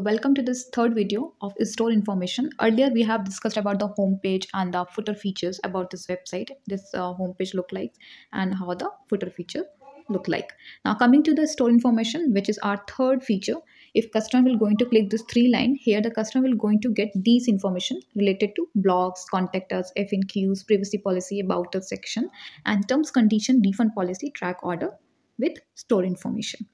Welcome to this third video of store information. Earlier we have discussed about the home page and the footer features about this website. This home page look like and how the footer feature look like. Now coming to the store information, which is our third feature. If customer will going to click this three line here, the customer will going to get these information related to blogs, contact us, FNQs, privacy policy, about us section, and terms, condition, refund policy, track order with store information.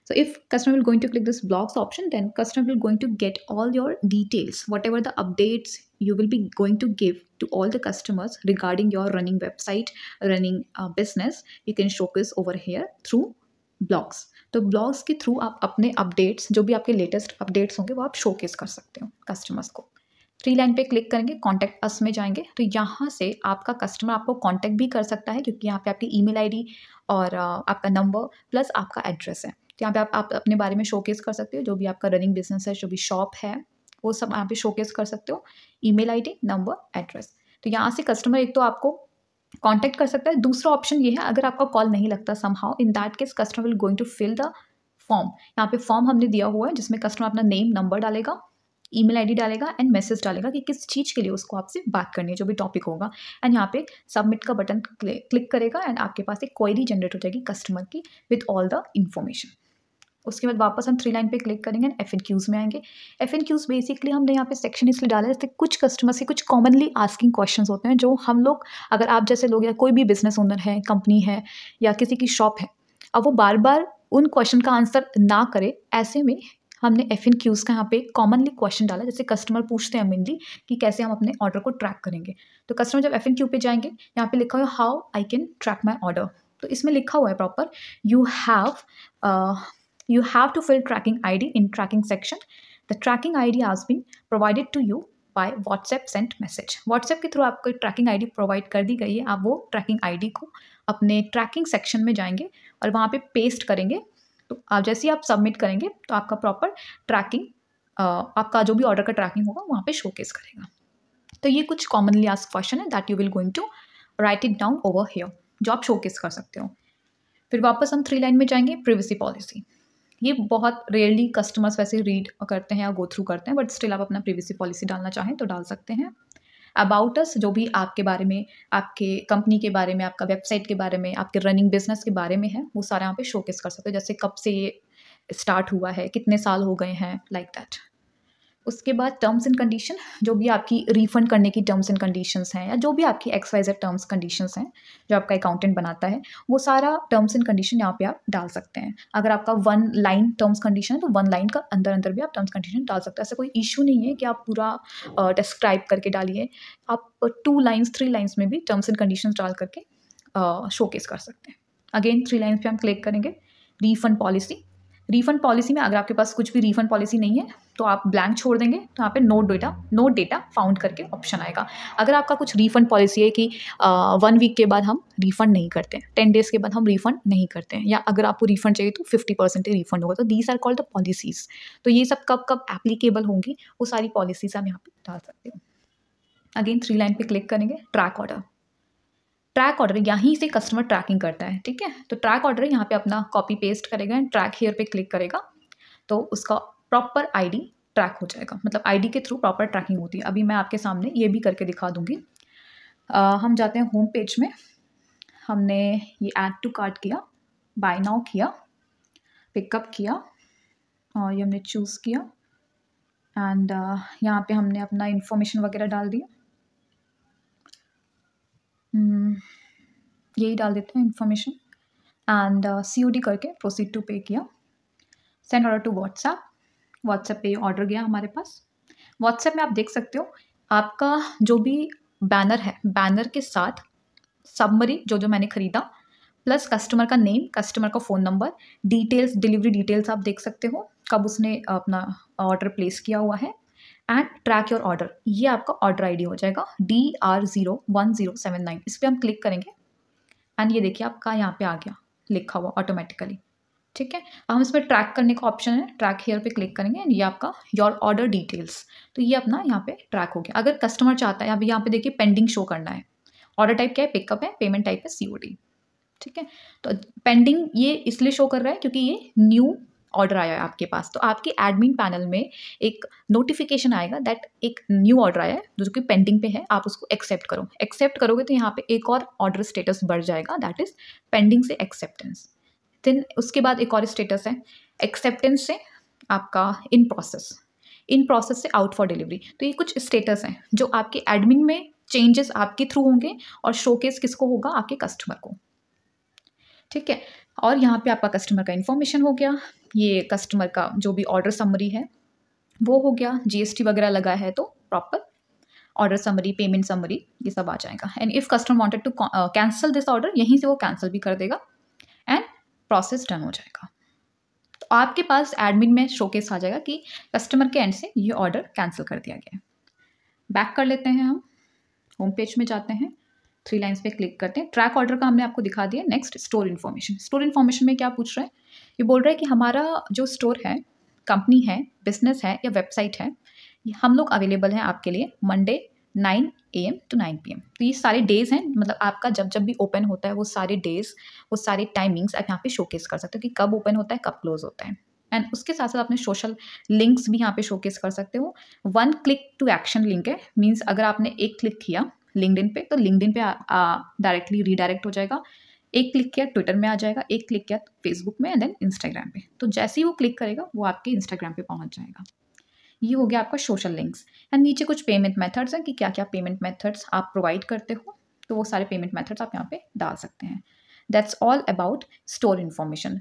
So if customer will going to click this blogs option, then customer will going to get all your details, whatever the updates you will be going to give to all the customers regarding your running website, running business, you can showcase over here through blogs. तो blogs के through आप अपने updates, जो भी आपके latest updates होंगे, वो आप शोकेस कर सकते हो कस्टमर्स को. थ्री लाइन पे क्लिक करेंगे, कॉन्टैक्ट अस में जाएंगे, तो यहाँ से आपका कस्टमर आपको कॉन्टैक्ट भी कर सकता है, क्योंकि यहाँ पे आपकी ईमेल आईडी और आपका नंबर प्लस आपका एड्रेस है. तो यहाँ पे आप अपने बारे में शोकेस कर सकते हो, जो भी आपका रनिंग बिजनेस है, जो भी शॉप है, वो सब यहाँ पे शोकेस कर सकते हो. Email ID, number, address. तो यहाँ से कस्टमर एक तो आपको कॉन्टैक्ट कर सकता है. दूसरा ऑप्शन ये है, अगर आपका कॉल नहीं लगता somehow, in that case customer will going to fill the form. यहाँ पे फॉर्म हमने दिया हुआ है जिसमें कस्टमर अपना नेम, नंबर डालेगा, ईमेल आईडी डालेगा एंड मैसेज डालेगा कि किस चीज़ के लिए उसको आपसे बात करनी है, जो भी टॉपिक होगा. एंड यहाँ पे सबमिट का बटन क्लिक करेगा एंड आपके पास एक क्वेरी जनरेट हो जाएगी कस्टमर की विद ऑल द इन्फॉर्मेशन. उसके बाद वापस हम थ्री लाइन पे क्लिक करेंगे एंड FNQs में आएंगे. FNQs बेसिकली हमने यहाँ पे सेक्शन इसलिए डाला है, जैसे कुछ कस्टमर्स के कुछ कॉमनली आस्किंग क्वेश्चंस होते हैं, जो हम लोग, अगर आप जैसे लोग या कोई भी बिजनेस ओनर है, कंपनी है या किसी की शॉप है, अब वो बार बार उन क्वेश्चन का आंसर ना करे, ऐसे में हमने FNQs का यहाँ पे कॉमनली क्वेश्चन डाला. जैसे कस्टमर पूछते हैं मेनली कि कैसे हम अपने ऑर्डर को ट्रैक करेंगे. तो कस्टमर जब FNQ पे जाएंगे, यहाँ पे लिखा हुआ है how I can track my order. तो इसमें लिखा हुआ है proper, you have to fill tracking ID in tracking section. The tracking ID has been provided to you by WhatsApp sent message. WhatsApp के थ्रू आपको ट्रैकिंग आईडी प्रोवाइड कर दी गई है. आप वो ट्रैकिंग आईडी को अपने ट्रैकिंग सेक्शन में जाएंगे और वहाँ पे पेस्ट करेंगे. तो आप जैसे ही आप सबमिट करेंगे तो आपका प्रॉपर ट्रैकिंग, आपका जो भी ऑर्डर का ट्रैकिंग होगा वहाँ पे शोकेस करेगा. तो ये कुछ कॉमनली आस्क्ड क्वेश्चन है that you will going to write it down over here, जो आप शोकेस कर सकते हो. फिर वापस हम थ्री लाइन में जाएंगे, प्रिवेसी पॉलिसी. ये बहुत रेयरली कस्टमर्स वैसे रीड करते हैं या गो थ्रू करते हैं, बट स्टिल आप अपना प्रिवेसी पॉलिसी डालना चाहें तो डाल सकते हैं. अबाउट अस, जो भी आपके बारे में, आपके कंपनी के बारे में, आपका वेबसाइट के बारे में, आपके रनिंग बिजनेस के बारे में है, वो सारा यहाँ पे शोकेस कर सकते हैं. जैसे कब से ये स्टार्ट हुआ है, कितने साल हो गए हैं, लाइक दैट. उसके बाद टर्म्स एंड कंडीशन, जो भी आपकी रिफंड करने की टर्म्स एंड कंडीशंस हैं, या जो भी आपकी XYZ टर्म्स कंडीशंस हैं, जो आपका अकाउंटेंट बनाता है, वो सारा टर्म्स एंड कंडीशन यहाँ पे आप डाल सकते हैं. अगर आपका वन लाइन टर्म्स कंडीशन है तो वन लाइन का अंदर अंदर भी आप टर्म्स कंडीशन डाल सकते हैं. ऐसा कोई इशू नहीं है कि आप पूरा डिस्क्राइब करके डालिए. आप 2 लाइन्स 3 लाइन्स में भी टर्म्स एंड कंडीशंस डाल करके शोकेस कर सकते हैं. अगेन 3 लाइन्स पे हम क्लिक करेंगे. Refund policy. रिफंड पॉलिसी में अगर आपके पास कुछ भी रिफंड पॉलिसी नहीं है तो आप ब्लैंक छोड़ देंगे, तो यहाँ पे नो डेटा फाउंड करके ऑप्शन आएगा. अगर आपका कुछ रिफंड पॉलिसी है कि 1 वीक के बाद हम रिफंड नहीं करते हैं, 10 डेज़ के बाद हम रिफंड नहीं करते हैं, या अगर आपको रिफंड चाहिए तो 50% ही रिफंड होगा, तो these are called the policies. तो ये सब कब कब एप्लीकेबल होंगी, वो सारी पॉलिसीज़ आप यहाँ पे डाल सकते हो. अगेन 3 लाइन पे क्लिक करेंगे. Track order. ट्रैक ऑर्डर यहीं से कस्टमर ट्रैकिंग करता है, ठीक है. तो ट्रैक ऑर्डर यहाँ पे अपना कॉपी पेस्ट करेगा एंड ट्रैक हियर पे क्लिक करेगा, तो उसका प्रॉपर आईडी ट्रैक हो जाएगा. मतलब आईडी के थ्रू प्रॉपर ट्रैकिंग होती है. अभी मैं आपके सामने ये भी करके दिखा दूंगी. हम जाते हैं होम पेज में. हमने ये ऐड टू कार्ट किया, बाय नाउ किया, पिकअप किया, और ये हमने चूज़ किया एंड यहाँ पे हमने अपना इन्फॉर्मेशन वगैरह डाल दिया. यही डाल देते हैं इन्फॉर्मेशन एंड COD करके प्रोसीड टू पे किया. सेंड ऑर्डर टू व्हाट्सएप पे ऑर्डर गया हमारे पास. व्हाट्सएप में आप देख सकते हो आपका जो भी बैनर है, बैनर के साथ समरी जो मैंने ख़रीदा, प्लस कस्टमर का नेम, कस्टमर का phone number, details, delivery details आप देख सकते हो, कब उसने अपना ऑर्डर प्लेस किया हुआ है, एंड ट्रैक योर ऑर्डर. ये आपका ऑर्डर ID हो जाएगा DR01079. इस पर हम क्लिक करेंगे एंड ये देखिए आपका यहाँ पे आ गया लिखा हुआ ऑटोमेटिकली, ठीक है. अब हम इसमें ट्रैक करने का ऑप्शन है, ट्रैक हेयर पे क्लिक करेंगे एंड ये आपका योर ऑर्डर डिटेल्स. तो ये अपना यहाँ पे ट्रैक हो गया. अगर कस्टमर चाहता है, अभी यहाँ पे देखिए पेंडिंग शो करना है. ऑर्डर टाइप क्या है, पिकअप है, पेमेंट टाइप है COD, ठीक है. तो पेंडिंग ये इसलिए शो कर रहा है क्योंकि ये न्यू ऑर्डर आया है आपके पास, तो आपके एडमिन पैनल में एक नोटिफिकेशन आएगा दैट एक न्यू ऑर्डर आया है जो कि पेंडिंग पे है, आप उसको एक्सेप्ट करो। एक्सेप्ट करोगे तो यहाँ पे एक और ऑर्डर स्टेटस बढ़ जाएगा, दैट इज पेंडिंग से एक्सेप्टेंस। देन उसके बाद एक और स्टेटस है एक्सेप्टेंस से आपका इन प्रोसेस से आउट फॉर डिलीवरी। तो ये कुछ स्टेटस हैं जो आपके एडमिन में चेंजेस आपके थ्रू होंगे और शोकेस किसको होगा, आपके कस्टमर को। ठीक है, और यहाँ पे आपका कस्टमर का इन्फॉर्मेशन हो गया, ये कस्टमर का जो भी ऑर्डर समरी है वो हो गया, जीएसटी वगैरह लगा है तो proper order summary, payment summary, ये सब आ जाएगा। And if customer wanted to cancel this order, यहीं से वो कैंसिल भी कर देगा एंड प्रोसेस डन हो जाएगा। तो आपके पास एडमिन में शोकेस आ जाएगा कि कस्टमर के एंड से ये ऑर्डर कैंसिल कर दिया गया है। बैक कर लेते हैं, हम होम पेज में जाते हैं, 3 लाइन्स पे क्लिक करते हैं। ट्रैक ऑर्डर का हमने आपको दिखा दिया। Next store information. Store information में क्या पूछ रहा है, ये बोल रहा है कि हमारा जो स्टोर है, कंपनी है, बिजनेस है या वेबसाइट है, हम लोग अवेलेबल हैं आपके लिए मंडे 9 AM to 9 PM। तो ये सारे डेज़ हैं, मतलब आपका जब जब भी ओपन होता है वो सारे डेज़, वो सारे टाइमिंग्स आप यहाँ पे शोकेस कर सकते हो कि कब ओपन होता है, कब क्लोज होता है। एंड उसके साथ साथ अपने सोशल लिंक्स भी यहाँ पे शोकेस कर सकते हो। 1 क्लिक टू एक्शन लिंक है, मीन्स अगर आपने एक क्लिक किया लिंक्डइन पे तो लिंक्डइन पे डायरेक्टली रीडायरेक्ट हो जाएगा। एक क्लिक किया ट्विटर में आ जाएगा, एक क्लिक किया फेसबुक में, एंड देन इंस्टाग्राम पे। तो जैसे ही वो क्लिक करेगा वो आपके इंस्टाग्राम पे पहुंच जाएगा। ये हो गया आपका सोशल लिंक्स। एंड नीचे कुछ पेमेंट मेथड्स हैं कि क्या क्या पेमेंट मेथड्स आप प्रोवाइड करते हो, तो वो सारे पेमेंट मेथड्स आप यहाँ पे डाल सकते हैं। That's all about store information.